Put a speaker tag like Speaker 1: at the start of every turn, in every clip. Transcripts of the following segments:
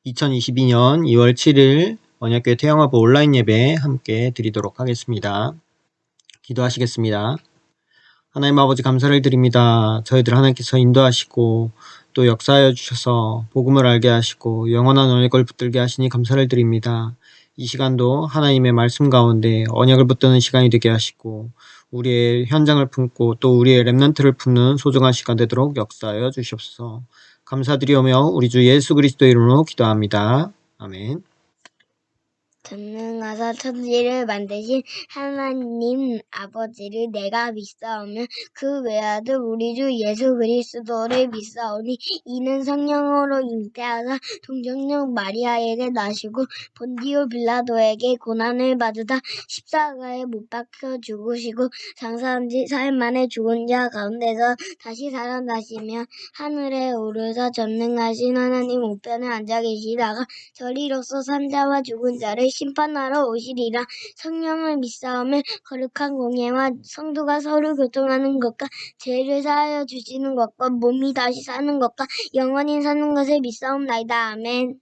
Speaker 1: 2022년 2월 7일 언약교회 태영아부 온라인 예배 함께 드리도록 하겠습니다. 기도하시겠습니다. 하나님 아버지 감사를 드립니다. 저희들 하나님께서 인도하시고 또 역사하여 주셔서 복음을 알게 하시고 영원한 언약을 붙들게 하시니 감사를 드립니다. 이 시간도 하나님의 말씀 가운데 언약을 붙드는 시간이 되게 하시고 우리의 현장을 품고 또 우리의 렘넌트를 품는 소중한 시간 되도록 역사하여 주시옵소서. 감사드리오며 우리 주 예수 그리스도 이름으로 기도합니다. 아멘.
Speaker 2: 전능하사 천지를 만드신 하나님 아버지를 내가 믿사오며 그 외아들 우리 주 예수 그리스도를 믿사오니 이는 성령으로 잉태하사 동정녀 마리아에게 나시고 본디오 빌라도에게 고난을 받으다 십자가에 못 박혀 죽으시고 장사한 지 사흘 만에 죽은 자 가운데서 다시 살아나시며 하늘에 오르사 전능하신 하나님 우편에 앉아 계시다가 저리로서 산자와 죽은 자를 심판하러 오시리라. 성령을 믿사오며 거룩한 공예와 성도가 서로 교통하는 것과 죄를 사하여 주시는 것과 몸이 다시 사는 것과 영원히 사는 것을 믿사옵나이다. 아멘.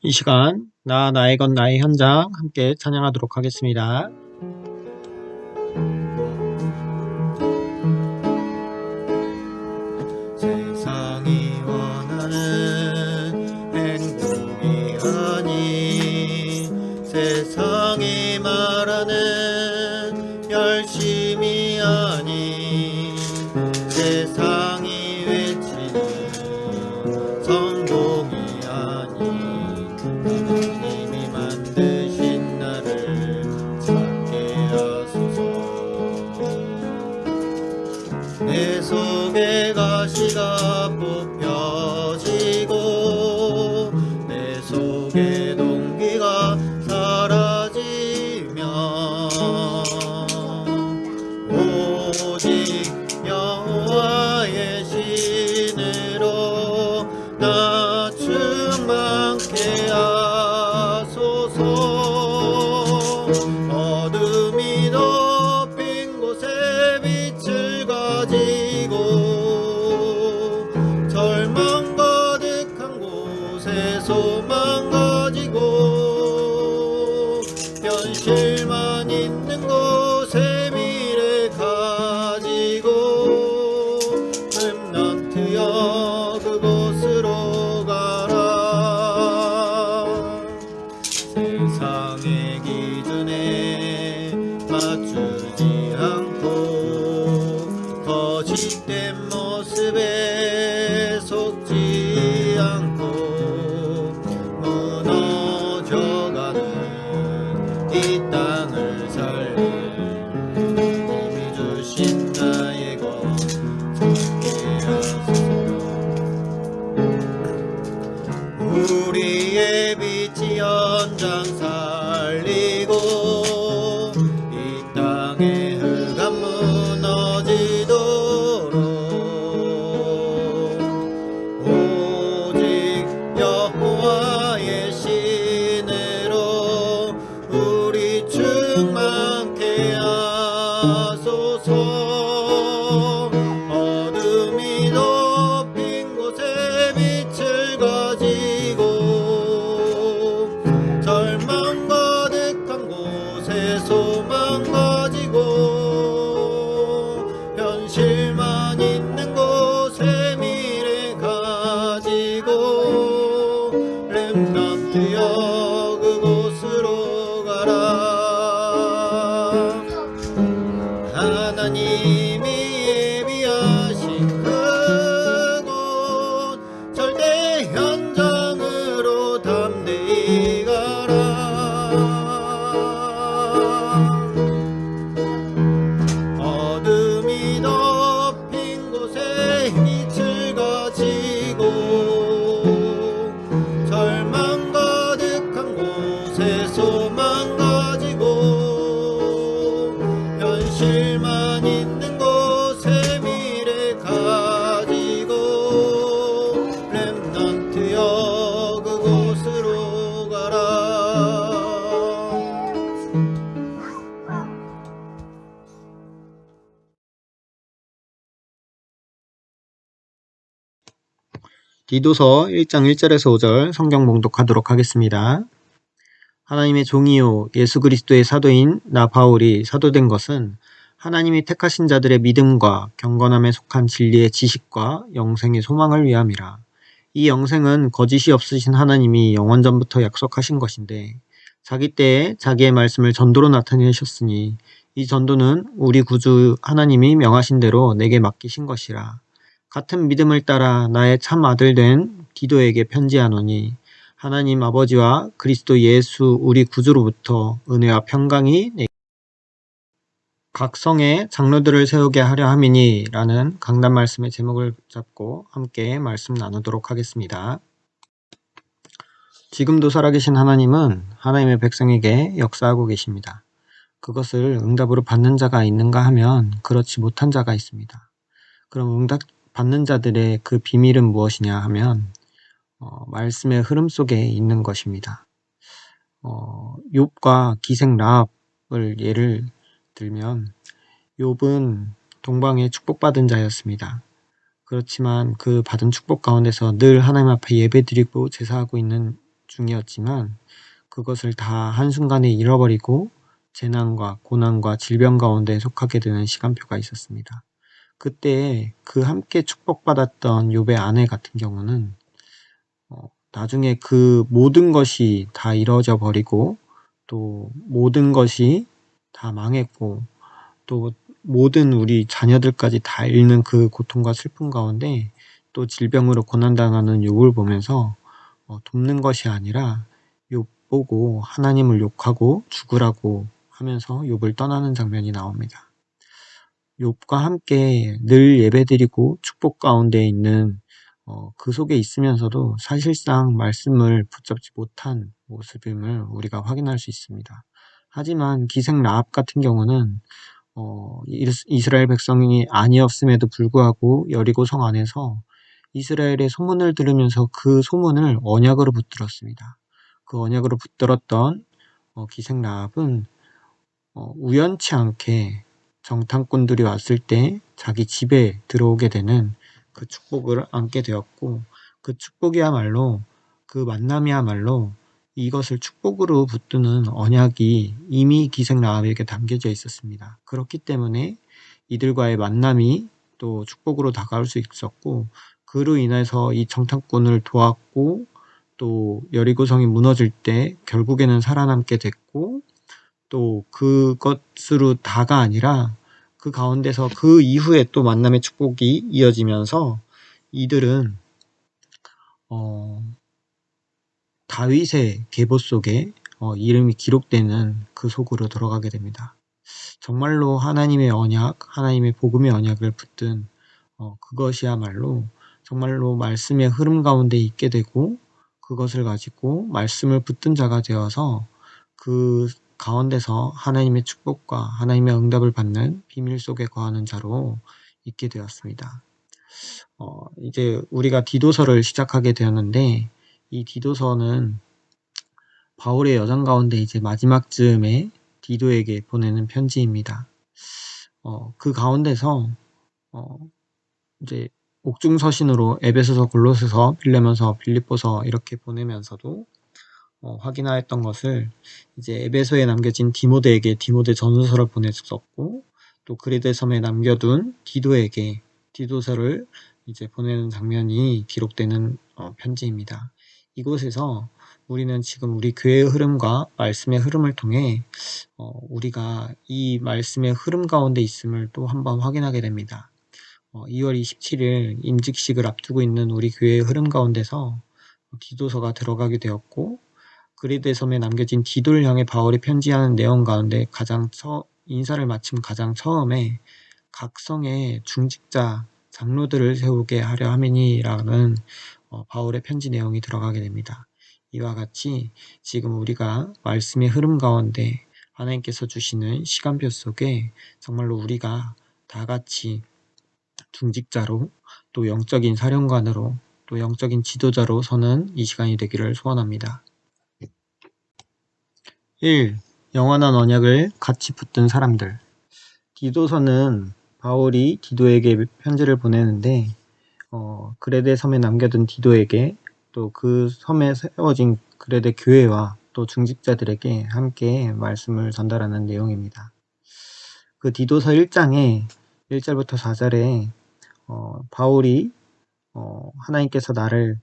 Speaker 1: 이 시간 나의 것 나의 현장 함께 찬양하도록 하겠습니다.
Speaker 3: 세상이 원하는 행복이 아닌 세상이 말하는 열심이 아닌 세상이 외치는 성공이 아닌 하나님이 만드신 나를 찾게 하소서. 내 속에 가시가 뽑혀지고 내 속에 동기가 사라지면 오직 여호와의 신으로 나 충만케 하소서. 어둠이 덮인 곳에 빛을 가지고 절망 가득한 곳에 소망 가지고 현실만 있는 곳에 미래 가지고 렘넌트여 그곳으로 가라. 세상의 기준에 맞추지 않고 거짓된 모습에 속지 않고 무너져가는 이 땅을 살릴 이미 주신 나의 것 찾게 하소서. 우리의 빛이 현장 살리고 이 땅의 흑암 무너지도록 오직 여호와의 신으로 우리 충만케 하소서. 어둠이 덮인 곳에 빛을 가지고 절망 가득한 곳에 소망 가지고 현실만 있는 곳에 미래 가지고 렘넌트여 그곳으로 가라. 하나님이 예비하신 그곳 절대 현장으로 담대히 가라.
Speaker 1: 디도서 1장 1절에서 5절 성경 봉독하도록 하겠습니다. 하나님의 종이요 예수 그리스도의 사도인 나 바울이 사도된 것은 하나님이 택하신 자들의 믿음과 경건함에 속한 진리의 지식과 영생의 소망을 위함이라. 이 영생은 거짓이 없으신 하나님이 영원전부터 약속하신 것인데 자기 때에 자기의 말씀을 전도로 나타내셨으니 이 전도는 우리 구주 하나님이 명하신 대로 내게 맡기신 것이라. 같은 믿음을 따라 나의 참 아들 된 디도에게 편지하노니 하나님 아버지와 그리스도 예수 우리 구주로부터 은혜와 평강이 각 성에 장로들을 세우게 하려 함이니 라는 강단 말씀의 제목을 잡고 함께 말씀 나누도록 하겠습니다. 지금도 살아계신 하나님은 하나님의 백성에게 역사하고 계십니다. 그것을 응답으로 받는 자가 있는가 하면 그렇지 못한 자가 있습니다. 그럼 응답 받는 자들의 그 비밀은 무엇이냐 하면 말씀의 흐름 속에 있는 것입니다. 욥과 기생 라합을 예를 들면 욥은 동방에 축복받은 자였습니다. 그렇지만 그 받은 축복 가운데서 늘 하나님 앞에 예배드리고 제사하고 있는 중이었지만 그것을 다 한순간에 잃어버리고 재난과 고난과 질병 가운데 속하게 되는 시간표가 있었습니다. 그때 그 함께 축복받았던 욥의 아내 같은 경우는 나중에 그 모든 것이 다 이루어져 버리고 또 모든 것이 다 망했고 또 모든 우리 자녀들까지 다 잃는 그 고통과 슬픔 가운데 또 질병으로 고난당하는 욥을 보면서 돕는 것이 아니라 욥 보고 하나님을 욕하고 죽으라고 하면서 욥을 떠나는 장면이 나옵니다. 욥과 함께 늘 예배드리고 축복 가운데 있는 그 속에 있으면서도 사실상 말씀을 붙잡지 못한 모습임을 우리가 확인할 수 있습니다. 하지만 기생 라합 같은 경우는 이스라엘 백성이 아니었음에도 불구하고 여리고 성 안에서 이스라엘의 소문을 들으면서 그 소문을 언약으로 붙들었습니다. 그 언약으로 붙들었던 기생 라합은 우연치 않게 정탐꾼들이 왔을 때 자기 집에 들어오게 되는 그 축복을 안게 되었고 그 축복이야말로 그 만남이야말로 이것을 축복으로 붙드는 언약이 이미 기생 라합에게 담겨져 있었습니다. 그렇기 때문에 이들과의 만남이 또 축복으로 다가올 수 있었고 그로 인해서 이 정탐꾼을 도왔고 또 여리고성이 무너질 때 결국에는 살아남게 됐고 또 그것으로 다가 아니라 그 가운데서 그 이후에 또 만남의 축복이 이어지면서 이들은 다윗의 계보 속에 이름이 기록되는 그 속으로 들어가게 됩니다. 정말로 하나님의 언약, 하나님의 복음의 언약을 붙든 그것이야말로 정말로 말씀의 흐름 가운데 있게 되고 그것을 가지고 말씀을 붙든 자가 되어서 그 가운데서 하나님의 축복과 하나님의 응답을 받는 비밀 속에 거하는 자로 있게 되었습니다. 이제 우리가 디도서를 시작하게 되었는데 이 디도서는 바울의 여정 가운데 이제 마지막 즈음에 디도에게 보내는 편지입니다. 그 가운데서 이제 옥중서신으로 에베소서, 골로새서, 빌레몬서, 빌립보서 이렇게 보내면서도 확인하였던 것을 이제 에베소에 남겨진 디모데에게 디모데 전후서를 보냈었고 또 그레데 섬에 남겨둔 디도에게 디도서를 이제 보내는 장면이 기록되는 편지입니다. 이곳에서 우리는 지금 우리 교회의 흐름과 말씀의 흐름을 통해 우리가 이 말씀의 흐름 가운데 있음을 또 한번 확인하게 됩니다. 2월 27일 임직식을 앞두고 있는 우리 교회의 흐름 가운데서 디도서가 들어가게 되었고 그레데 섬에 남겨진 디도를 향해 바울이 편지하는 내용 가운데 인사를 마친 가장 처음에 각 성의 중직자 장로들을 세우게 하려 함이니라는 바울의 편지 내용이 들어가게 됩니다. 이와 같이 지금 우리가 말씀의 흐름 가운데 하나님께서 주시는 시간표 속에 정말로 우리가 다 같이 중직자로 또 영적인 사령관으로 또 영적인 지도자로 서는 이 시간이 되기를 소원합니다. 1. 영원한 언약을 같이 붙든 사람들. 디도서는 바울이 디도에게 편지를 보내는데 그레데 섬에 남겨둔 디도에게 또 그 섬에 세워진 그레데 교회와 또 중직자들에게 함께 말씀을 전달하는 내용입니다. 그 디도서 1장에 1절부터 4절에 바울이 하나님께서 나를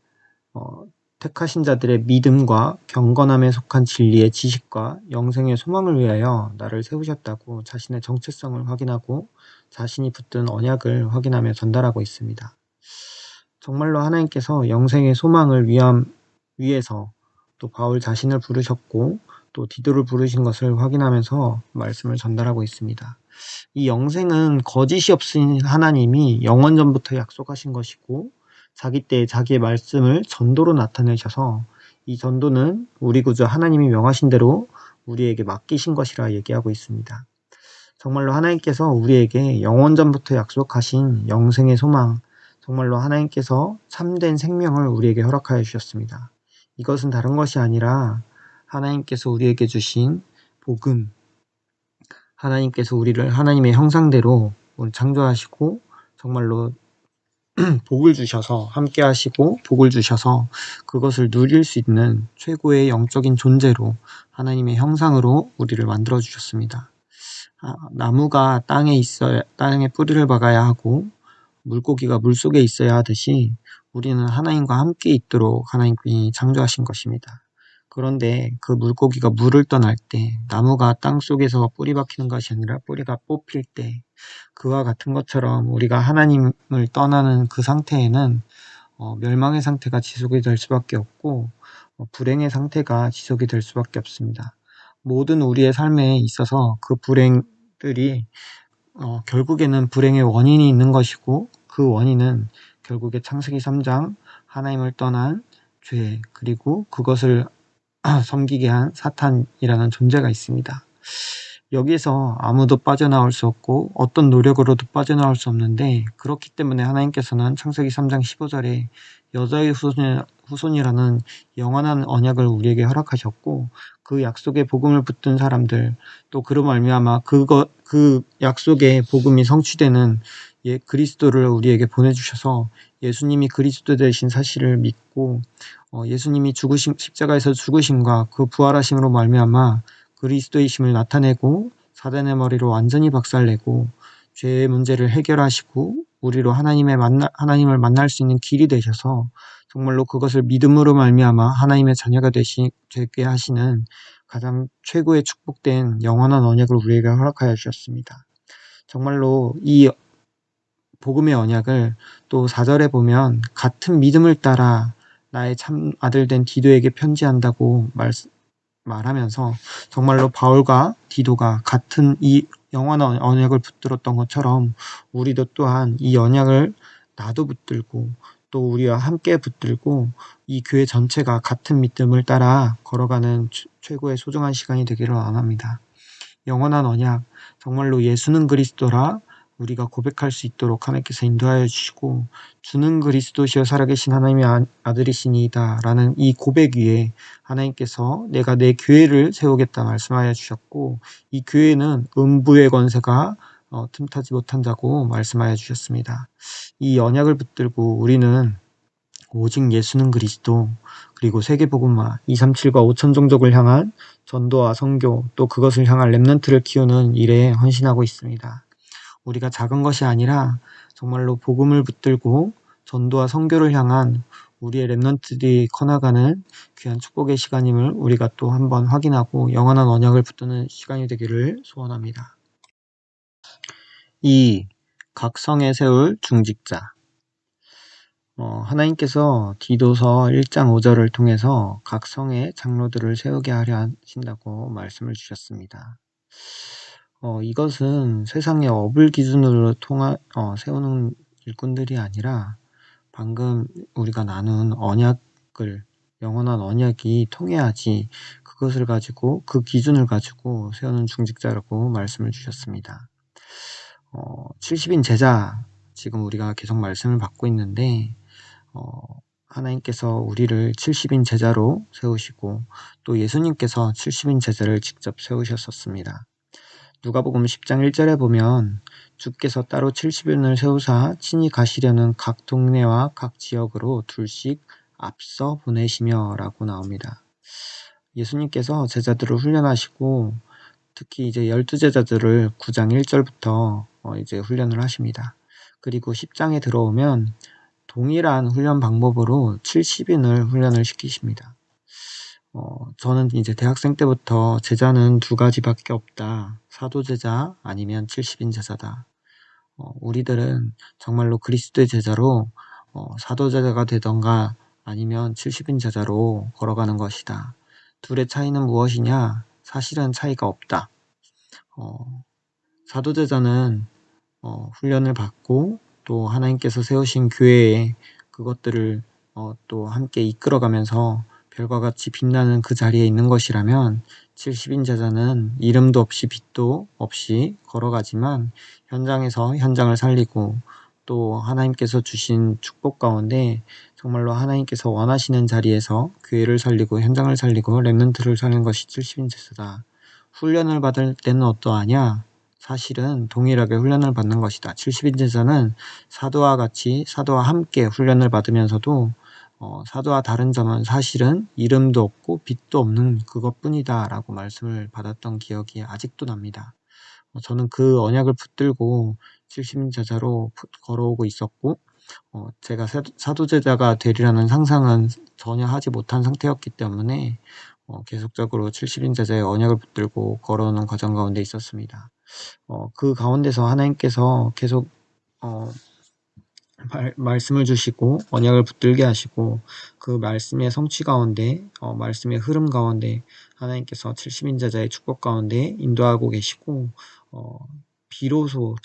Speaker 1: 택하신 자들의 믿음과 경건함에 속한 진리의 지식과 영생의 소망을 위하여 나를 세우셨다고 자신의 정체성을 확인하고 자신이 붙든 언약을 확인하며 전달하고 있습니다. 정말로 하나님께서 영생의 소망을 위해서 또 바울 자신을 부르셨고 또 디도를 부르신 것을 확인하면서 말씀을 전달하고 있습니다. 이 영생은 거짓이 없으신 하나님이 영원전부터 약속하신 것이고 자기 때에 자기의 말씀을 전도로 나타내셔서 이 전도는 우리 구주 하나님이 명하신 대로 우리에게 맡기신 것이라 얘기하고 있습니다. 정말로 하나님께서 우리에게 영원전부터 약속하신 영생의 소망, 정말로 하나님께서 참된 생명을 우리에게 허락하여 주셨습니다. 이것은 다른 것이 아니라 하나님께서 우리에게 주신 복음, 하나님께서 우리를 하나님의 형상대로 창조하시고 정말로 복을 주셔서 함께 하시고 복을 주셔서 그것을 누릴 수 있는 최고의 영적인 존재로 하나님의 형상으로 우리를 만들어 주셨습니다. 나무가 땅에 뿌리를 박아야 하고 물고기가 물속에 있어야 하듯이 우리는 하나님과 함께 있도록 하나님이 창조하신 것입니다. 그런데 그 물고기가 물을 떠날 때 나무가 땅속에서 뿌리 박히는 것이 아니라 뿌리가 뽑힐 때 그와 같은 것처럼 우리가 하나님을 떠나는 그 상태에는 멸망의 상태가 지속이 될 수밖에 없고 불행의 상태가 지속이 될 수밖에 없습니다. 모든 우리의 삶에 있어서 그 불행들이 결국에는 불행의 원인이 있는 것이고 그 원인은 결국에 창세기 3장 하나님을 떠난 죄 그리고 그것을 섬기게 한 사탄이라는 존재가 있습니다. 여기에서 아무도 빠져나올 수 없고 어떤 노력으로도 빠져나올 수 없는데 그렇기 때문에 하나님께서는 창세기 3장 15절에 여자의 후손이라는 영원한 언약을 우리에게 허락하셨고 그 약속의 복음을 붙든 사람들 또 그로 말미암아 그 약속의 복음이 성취되는 그리스도를 우리에게 보내주셔서 예수님이 그리스도 되신 사실을 믿고 예수님이 십자가에서 죽으심과 그 부활하심으로 말미암아 그리스도이심을 나타내고 사단의 머리로 완전히 박살내고 죄의 문제를 해결하시고 우리로 하나님을 만날 수 있는 길이 되셔서 정말로 그것을 믿음으로 말미암아 하나님의 자녀가 되게 하시는 가장 최고의 축복된 영원한 언약을 우리에게 허락하여 주셨습니다. 정말로 이 복음의 언약을 또 4절에 보면 같은 믿음을 따라 나의 참 아들 된 디도에게 편지한다고 말하면서 정말로 바울과 디도가 같은 이 영원한 언약을 붙들었던 것처럼 우리도 또한 이 언약을 나도 붙들고 또 우리와 함께 붙들고 이 교회 전체가 같은 믿음을 따라 걸어가는 최고의 소중한 시간이 되기를 원합니다. 영원한 언약, 정말로 예수는 그리스도라 우리가 고백할 수 있도록 하나님께서 인도하여 주시고 주는 그리스도시여 살아계신 하나님의 아들이시니이다 라는 이 고백 위에 하나님께서 내가 내 교회를 세우겠다 말씀하여 주셨고 이 교회는 음부의 권세가 틈타지 못한 자고 말씀하여 주셨습니다. 이 언약을 붙들고 우리는 오직 예수는 그리스도 그리고 세계복음화 237과 5천 종족을 향한 전도와 선교 또 그것을 향한 렘넌트를 키우는 일에 헌신하고 있습니다. 우리가 작은 것이 아니라 정말로 복음을 붙들고 전도와 선교를 향한 우리의 렘넌트들이 커나가는 귀한 축복의 시간임을 우리가 또 한번 확인하고 영원한 언약을 붙드는 시간이 되기를 소원합니다. 2. 각 성에 세울 중직자. 하나님께서 디도서 1장 5절을 통해서 각 성의 장로들을 세우게 하려 하신다고 말씀을 주셨습니다. 이것은 세상의 업을 기준으로 세우는 일꾼들이 아니라 방금 우리가 나눈 영원한 언약이 통해야지 그것을 가지고 그 기준을 가지고 세우는 중직자라고 말씀을 주셨습니다. 70인 제자 지금 우리가 계속 말씀을 받고 있는데 하나님께서 우리를 70인 제자로 세우시고 또 예수님께서 70인 제자를 직접 세우셨었습니다. 누가복음 10장 1절에 보면 주께서 따로 70인을 세우사 친히 가시려는 각 동네와 각 지역으로 둘씩 앞서 보내시며 라고 나옵니다. 예수님께서 제자들을 훈련하시고 특히 이제 12제자들을 9장 1절부터 이제 훈련을 하십니다. 그리고 10장에 들어오면 동일한 훈련 방법으로 70인을 훈련을 시키십니다. 저는 이제 대학생 때부터 제자는 두 가지밖에 없다. 사도제자 아니면 70인 제자다. 우리들은 정말로 그리스도의 제자로 사도제자가 되던가 아니면 70인 제자로 걸어가는 것이다. 둘의 차이는 무엇이냐? 사실은 차이가 없다. 사도제자는 훈련을 받고 또 하나님께서 세우신 교회에 그것들을 또 함께 이끌어가면서 별과 같이 빛나는 그 자리에 있는 것이라면 70인 제자는 이름도 없이 빛도 없이 걸어가지만 현장에서 현장을 살리고 또 하나님께서 주신 축복 가운데 정말로 하나님께서 원하시는 자리에서 교회를 살리고 현장을 살리고 렘넌트를 사는 것이 70인 제자다. 훈련을 받을 때는 어떠하냐? 사실은 동일하게 훈련을 받는 것이다. 70인 제자는 사도와 같이 사도와 함께 훈련을 받으면서도 사도와 다른 점은 사실은 이름도 없고 빛도 없는 그것뿐이다 라고 말씀을 받았던 기억이 아직도 납니다. 저는 그 언약을 붙들고 70인 제자로 걸어오고 있었고 제가 사도제자가 되리라는 상상은 전혀 하지 못한 상태였기 때문에 계속적으로 70인 제자의 언약을 붙들고 걸어오는 과정 가운데 있었습니다. 그 가운데서 하나님께서 계속 말씀을 주시고 언약을 붙들게 하시고 그 말씀의 성취 가운데 말씀의 흐름 가운데 하나님께서 70인 제자의 축복 가운데 인도하고 계시고 비로소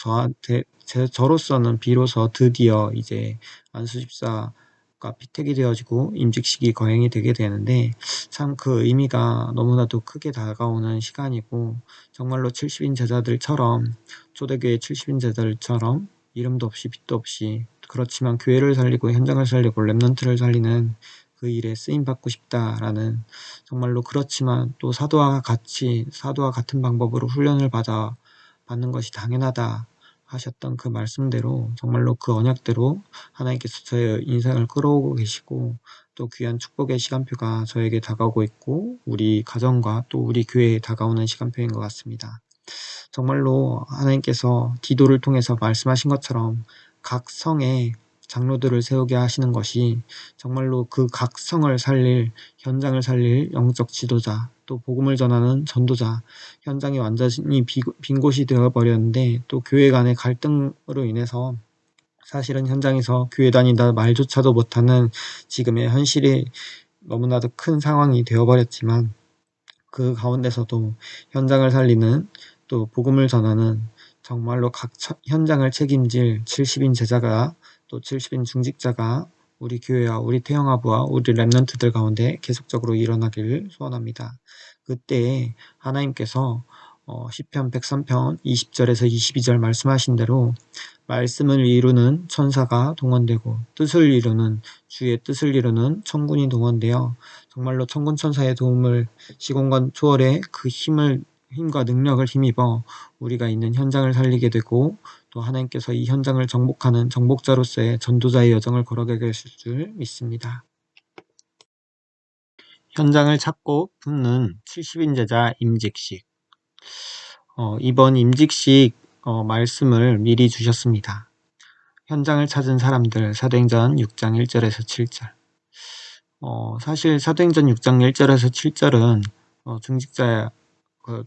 Speaker 1: 저로서는 비로소 드디어 이제 안수집사가 피택이 되어지고 임직식이 거행이 되게 되는데 참 그 의미가 너무나도 크게 다가오는 시간이고 정말로 70인 제자들처럼 초대교회 70인 제자들처럼 이름도 없이 빛도 없이 그렇지만 교회를 살리고 현장을 살리고 렘넌트를 살리는 그 일에 쓰임받고 싶다라는 정말로 그렇지만 또 사도와 같은 방법으로 훈련을 받는 것이 당연하다 하셨던 그 말씀대로 정말로 그 언약대로 하나님께서 저의 인생을 끌어오고 계시고 또 귀한 축복의 시간표가 저에게 다가오고 있고 우리 가정과 또 우리 교회에 다가오는 시간표인 것 같습니다. 정말로 하나님께서 기도를 통해서 말씀하신 것처럼 각 성에 장로들을 세우게 하시는 것이 정말로 그 각 성을 살릴, 현장을 살릴 영적 지도자, 또 복음을 전하는 전도자, 현장이 완전히 빈 곳이 되어버렸는데 또 교회 간의 갈등으로 인해서 사실은 현장에서 교회 다닌다 말조차도 못하는 지금의 현실이 너무나도 큰 상황이 되어버렸지만 그 가운데서도 현장을 살리는 또 복음을 전하는 정말로 각 현장을 책임질 70인 제자가 또 70인 중직자가 우리 교회와 우리 태영아부와 우리 렘넌트들 가운데 계속적으로 일어나기를 소원합니다. 그때에 하나님께서 시편 103편 20절에서 22절 말씀하신 대로 말씀을 이루는 천사가 동원되고 주의 뜻을 이루는 천군이 동원되어 정말로 천군 천사의 도움을 시공간 초월의 그 힘과 능력을 힘입어 우리가 있는 현장을 살리게 되고 또 하나님께서 이 현장을 정복하는 정복자로서의 전도자의 여정을 걸어가게 하실 줄 믿습니다. 현장을 찾고 붙는 70인 제자 임직식. 이번 임직식 말씀을 미리 주셨습니다. 현장을 찾은 사람들 사도행전 6장 1절에서 7절. 사실 사도행전 6장 1절에서 7절은 중직자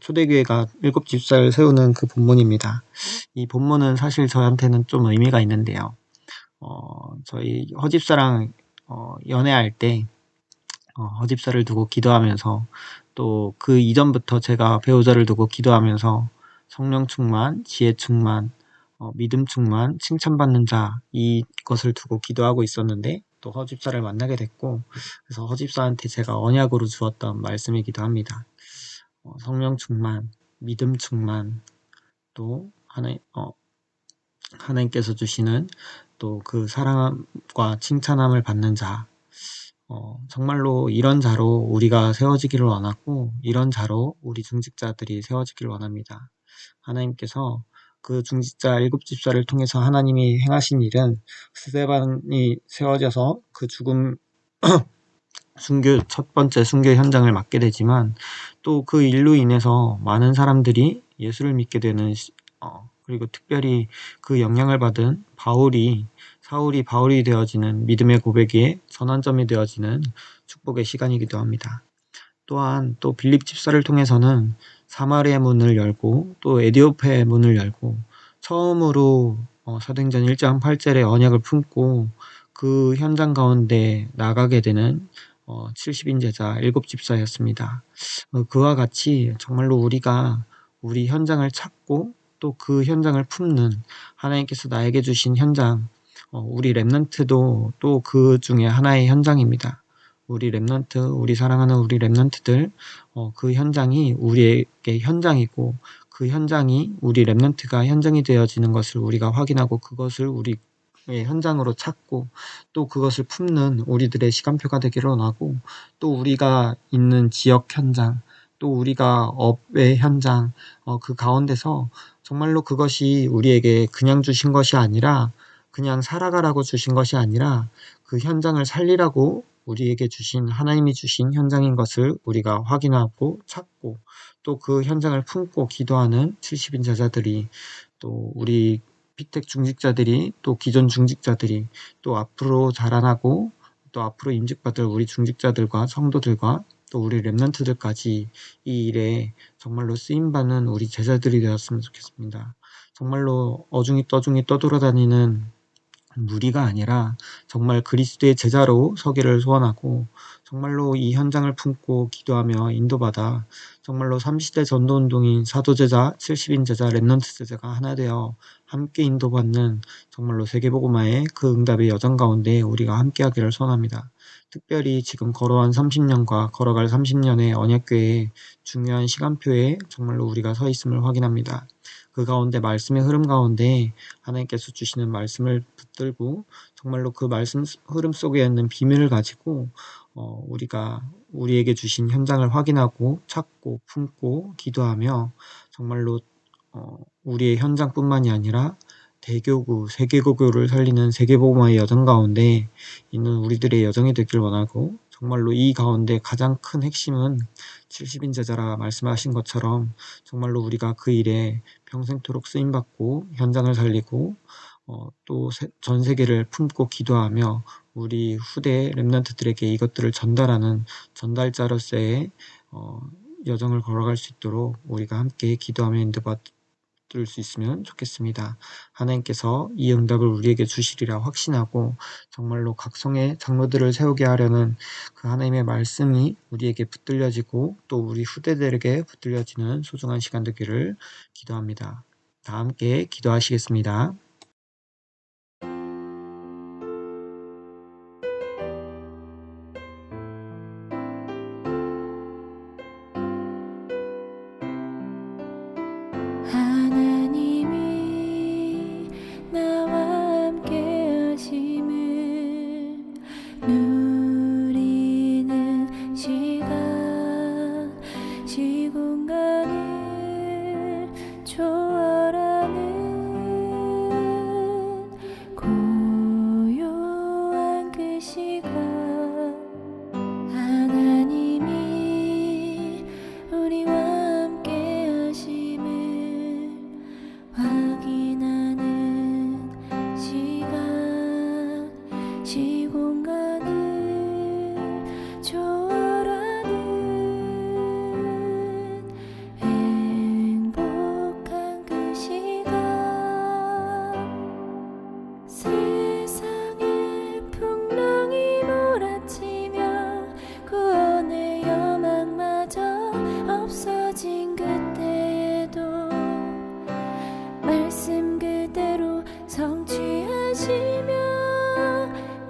Speaker 1: 초대교회가 7집사를 세우는 그 본문입니다. 이 본문은 사실 저한테는 좀 의미가 있는데요. 저희 허집사랑 연애할 때 허집사를 두고 기도하면서 또 그 이전부터 제가 배우자를 두고 기도하면서 성령 충만, 지혜 충만, 믿음 충만, 칭찬받는 자 이것을 두고 기도하고 있었는데 또 허집사를 만나게 됐고 그래서 허집사한테 제가 언약으로 주었던 말씀이기도 합니다. 성령 충만, 믿음 충만, 또 하나님께서 주시는 또 그 사랑과 칭찬함을 받는 자, 정말로 이런 자로 우리가 세워지기를 원하고 이런 자로 우리 중직자들이 세워지기를 원합니다. 하나님께서 그 중직자 7집사를 통해서 하나님이 행하신 일은 스데반이 세워져서 그 죽음 첫 번째 순교 현장을 맡게 되지만 또 그 일로 인해서 많은 사람들이 예수를 믿게 되는 그리고 특별히 그 영향을 받은 사울이 바울이 되어지는 믿음의 고백의 전환점이 되어지는 축복의 시간이기도 합니다. 또한 또 빌립 집사를 통해서는 사마리아 문을 열고 또 에디오페의 문을 열고 처음으로 사도행전 1장 8절의 언약을 품고 그 현장 가운데 나가게 되는 70인 제자 7집사였습니다. 그와 같이 정말로 우리가 우리 현장을 찾고 또 그 현장을 품는 하나님께서 나에게 주신 현장, 우리 렘넌트도 또 그 중에 하나의 현장입니다. 우리 렘넌트, 우리 사랑하는 우리 렘넌트들, 그 현장이 우리에게 현장이고 그 현장이 우리 렘넌트가 현장이 되어지는 것을 우리가 확인하고 그것을 우리의 현장으로 찾고 또 그것을 품는 우리들의 시간표가 되기를 원하고 또 우리가 있는 지역 현장, 또 우리가 업의 현장, 그 가운데서 정말로 그것이 우리에게 그냥 주신 것이 아니라 그냥 살아가라고 주신 것이 아니라 그 현장을 살리라고 우리에게 주신 하나님이 주신 현장인 것을 우리가 확인하고 찾고 또 그 현장을 품고 기도하는 70인 제자들이 또 우리 피택 중직자들이 또 기존 중직자들이 또 앞으로 자라나고 또 앞으로 임직받을 우리 중직자들과 성도들과 또 우리 렘넌트들까지 이 일에 정말로 쓰임받는 우리 제자들이 되었으면 좋겠습니다. 정말로 어중이 떠돌아다니는 무리가 아니라 정말 그리스도의 제자로 서기를 소원하고 정말로 이 현장을 품고 기도하며 인도받아 정말로 3시대 전도운동인 사도제자, 70인 제자, 렘넌트 제자가 하나 되어 함께 인도받는 정말로 세계복음화의 그 응답의 여정 가운데 우리가 함께하기를 소원합니다. 특별히 지금 걸어간 30년과 걸어갈 30년의 언약궤의 중요한 시간표에 정말로 우리가 서 있음을 확인합니다. 그 가운데 말씀의 흐름 가운데 하나님께서 주시는 말씀을 붙들고 정말로 그 말씀 흐름 속에 있는 비밀을 가지고 우리가 우리에게 주신 현장을 확인하고 찾고 품고 기도하며 정말로 우리의 현장뿐만이 아니라 대교구, 세계고교를 살리는 세계복음화의 여정 가운데 있는 우리들의 여정이 되길 원하고 정말로 이 가운데 가장 큰 핵심은 70인 제자라 말씀하신 것처럼 정말로 우리가 그 일에 평생토록 쓰임받고 현장을 살리고 또 전 세계를 품고 기도하며 우리 후대 렘넌트들에게 이것들을 전달하는 전달자로서의 여정을 걸어갈 수 있도록 우리가 함께 기도하며 인도받을 수 있으면 좋겠습니다. 하나님께서 이 응답을 우리에게 주시리라 확신하고 정말로 각성의 장로들을 세우게 하려는 그 하나님의 말씀이 우리에게 붙들려지고 또 우리 후대들에게 붙들려지는 소중한 시간 되기를 기도합니다. 다 함께 기도하시겠습니다.
Speaker 4: 하나님이 나와 함께 하심을 누리는 시간 시공간을 초월하는 고요한 그 시간 하나님이 우리와 함께 하심을 확인하는 시간 시공간을 초월하는 행복한 그 시간 세상에 풍랑이 몰아치며 구원의 여망마저 없어진 그때에도 말씀 그대로 성취하시며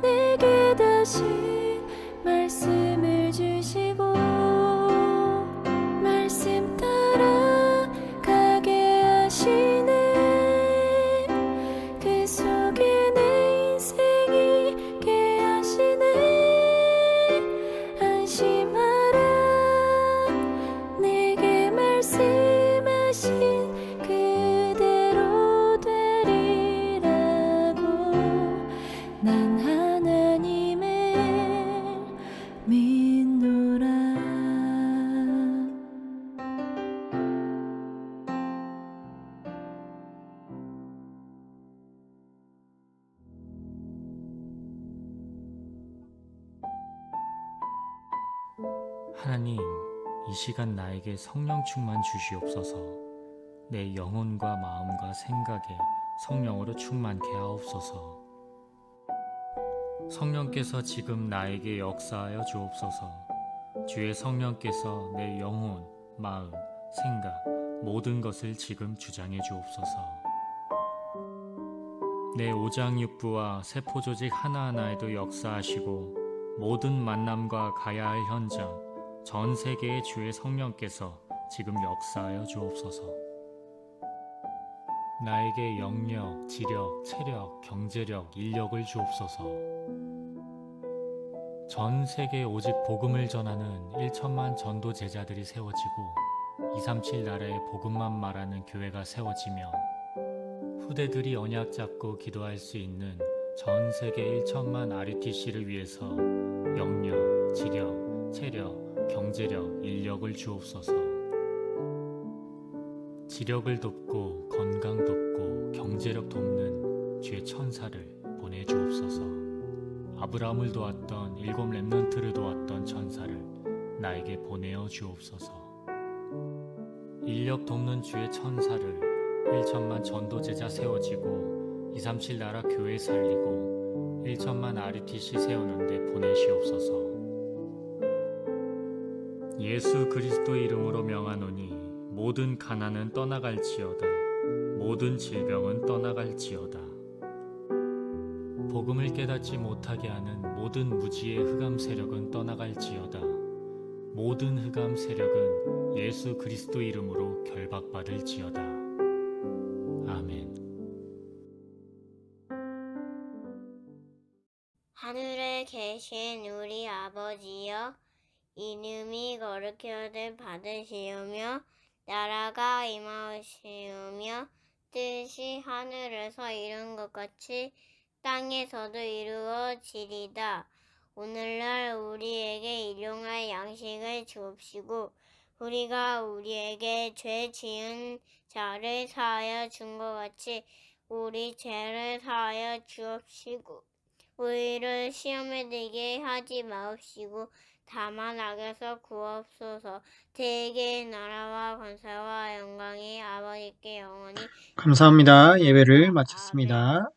Speaker 4: 내게 다시 말씀을 주시고 말씀 따라 가게 하시네 그 속에 내 인생이 깨하시네 안심하라 내게 말씀하신 그대로
Speaker 5: 하나님, 이 시간 나에게 성령 충만 주시옵소서. 내 영혼과 마음과 생각에 성령으로 충만케 하옵소서. 성령께서 지금 나에게 역사하여 주옵소서. 주의 성령께서 내 영혼, 마음, 생각, 모든 것을 지금 주장해 주옵소서. 내 오장육부와 세포조직 하나하나에도 역사하시고 모든 만남과 가야 할 현장, 전 세계의 주의 성령께서 지금 역사하여 주옵소서. 나에게 영력, 지력, 체력, 경제력, 인력을 주옵소서. 전 세계에 오직 복음을 전하는 1천만 전도 제자들이 세워지고 237 나라의 복음만 말하는 교회가 세워지며 후대들이 언약 잡고 기도할 수 있는 전 세계 1천만 RUTC를 위해서 영력, 지력, 체력, 경제력, 인력을 주옵소서. 지력을 돕고 건강 돕고 경제력 돕는 주의 천사를 보내주옵소서. 아브라함을 도왔던 7 렘넌트를 도왔던 천사를 나에게 보내어 주옵소서. 인력 돕는 주의 천사를 1천만 전도 제자 세워지고 237 나라 교회 살리고 1천만 RUTC 세우는데 보내시옵소서. 예수 그리스도 이름으로 명하노니 모든 가난은 떠나갈지어다. 모든 질병은 떠나갈지어다. 복음을 깨닫지 못하게 하는 모든 무지의 흑암 세력은 떠나갈지어다. 모든 흑암 세력은 예수 그리스도 이름으로 결박받을지어다. 아멘.
Speaker 2: 하늘에 계신 우리 아버지여, 이름이 거룩히 받으시오며 나라가 임하시오며 뜻이 하늘에서 이룬 것 같이 땅에서도 이루어지리다. 오늘날 우리에게 일용할 양식을 주옵시고 우리가 우리에게 죄 지은 자를 사하여 준 것 같이 우리 죄를 사하여 주옵시고 우리를 시험에 들게 하지 마옵시고 다만 악에서 구하옵소서. 대개의 나라와 권세와 영광이 아버지께 영원히
Speaker 1: 감사합니다. 예배를
Speaker 2: 아멘.
Speaker 1: 마쳤습니다.